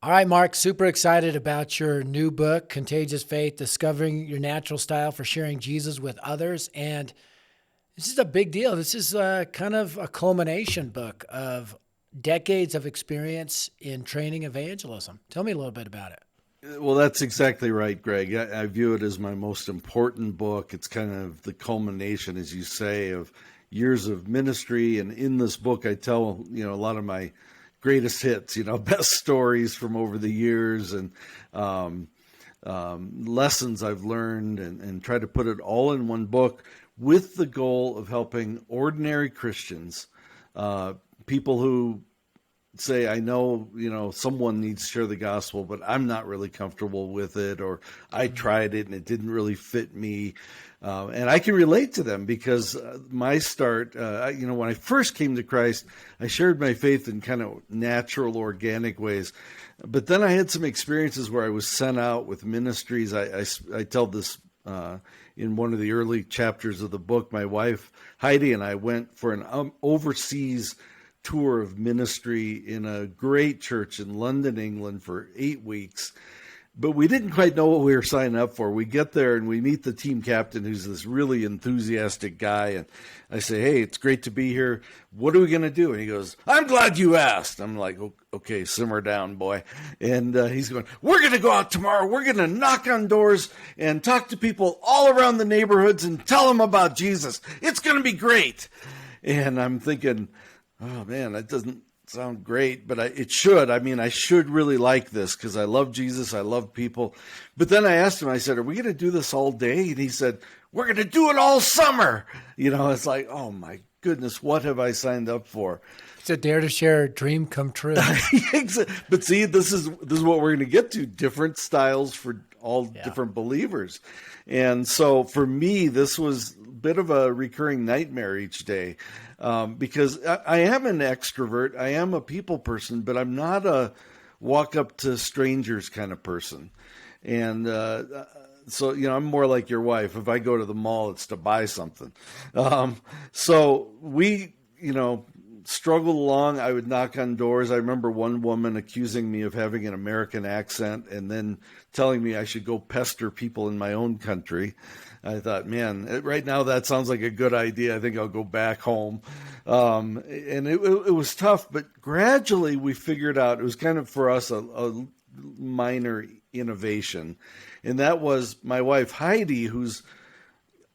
All right, Mark, super excited about your new book, Contagious Faith, Discovering Your Natural Style for Sharing Jesus with Others. And this is a big deal. This is kind of a culmination book of decades of experience in training evangelism. Tell me a little bit about it. Well, that's exactly right, Greg. I view it as my most important book. It's kind of the culmination, as you say, of years of ministry. And in this book, I tell, a lot of my greatest hits, best stories from over the years and lessons I've learned and try to put it all in one book with the goal of helping ordinary Christians, people who say, I know, someone needs to share the gospel, but I'm not really comfortable with it, or I tried it and it didn't really fit me. And I can relate to them because my start, when I first came to Christ, I shared my faith in kind of natural, organic ways. But then I had some experiences where I was sent out with ministries. I tell this in one of the early chapters of the book. My wife, Heidi, and I went for an overseas tour of ministry in a great church in London, England for 8 weeks. But we didn't quite know what we were signing up for. We get there and we meet the team captain, who's this really enthusiastic guy. And I say, hey, it's great to be here. What are we going to do? And he goes, I'm glad you asked. I'm like, okay, simmer down, boy. And he's going, we're going to go out tomorrow. We're going to knock on doors and talk to people all around the neighborhoods and tell them about Jesus. It's going to be great. And I'm thinking, oh, man, that doesn't sound great, but it should. I mean, I should really like this because I love Jesus. I love people. But then I asked him, I said, are we going to do this all day? And he said, we're going to do it all summer. It's like, oh, my goodness, what have I signed up for? It's a dare to share a dream come true. But see, this is what we're going to get to, different styles for all different believers. And so for me, this was a bit of a recurring nightmare each day. Because I am an extrovert, I am a people person, but I'm not a walk up to strangers kind of person. And so, I'm more like your wife. If I go to the mall, it's to buy something. So we, struggled along. I would knock on doors. I remember one woman accusing me of having an American accent and then telling me I should go pester people in my own country. I thought, man, right now that sounds like a good idea. I think I'll go back home. And it was tough, but gradually we figured out it was kind of for us a minor innovation. And that was my wife, Heidi, who's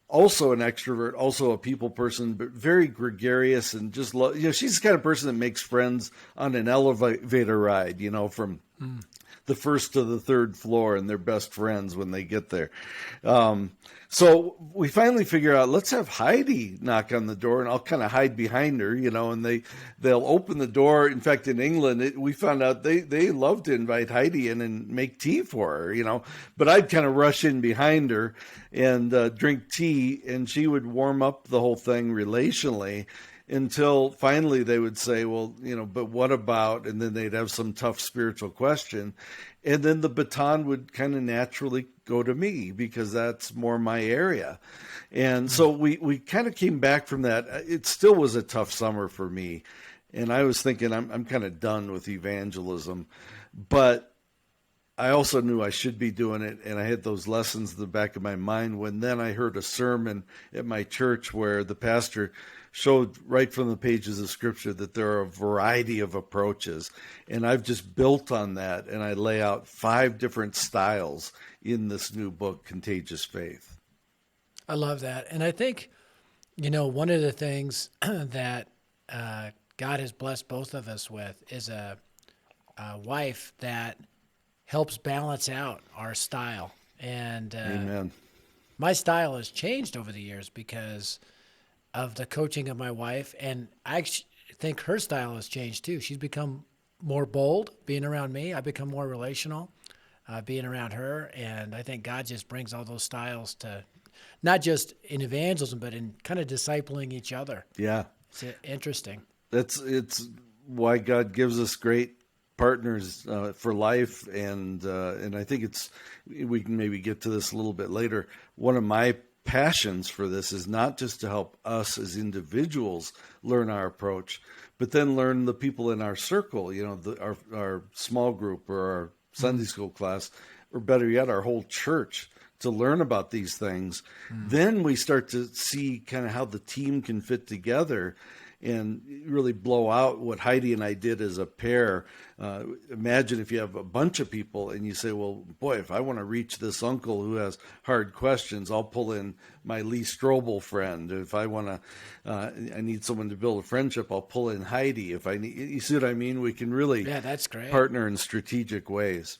also an extrovert, also a people person, but very gregarious and just she's the kind of person that makes friends on an elevator ride, from the first to the third floor, and they're best friends when they get there. So we finally figure out, let's have Heidi knock on the door and I'll kind of hide behind her, and they'll open the door. In fact, in England, we found out they love to invite Heidi in and make tea for her, but I'd kind of rush in behind her and drink tea, and she would warm up the whole thing relationally until finally they would say, well, but what about, and then they'd have some tough spiritual question. And then the baton would kind of naturally go to me because that's more my area. And so we kind of came back from that. It still was a tough summer for me. And I was thinking, I'm kind of done with evangelism, but I also knew I should be doing it. And I had those lessons in the back of my mind when then I heard a sermon at my church where the pastor showed right from the pages of Scripture that there are a variety of approaches. And I've just built on that, and I lay out 5 different styles in this new book, Contagious Faith. I love that. And I think, one of the things that God has blessed both of us with is a wife that helps balance out our style. And Amen. My style has changed over the years because of the coaching of my wife, and I think her style has changed too. She's become more bold being around me. I've become more relational being around her, and I think God just brings all those styles to not just in evangelism, but in kind of discipling each other. Yeah. It's interesting. It's why God gives us great partners for life, and I think we can maybe get to this a little bit later. One of my passions for this is not just to help us as individuals learn our approach, but then learn the people in our circle, our small group or our Sunday school class, or better yet, our whole church, to learn about these things. Then we start to see kind of how the team can fit together and really blow out what Heidi and I did as a pair. Imagine if you have a bunch of people and you say, well, boy, if I want to reach this uncle who has hard questions, I'll pull in my Lee Strobel friend. If I want to, I need someone to build a friendship, I'll pull in Heidi. If I need, you see what I mean? We can really that's great. partner in strategic ways.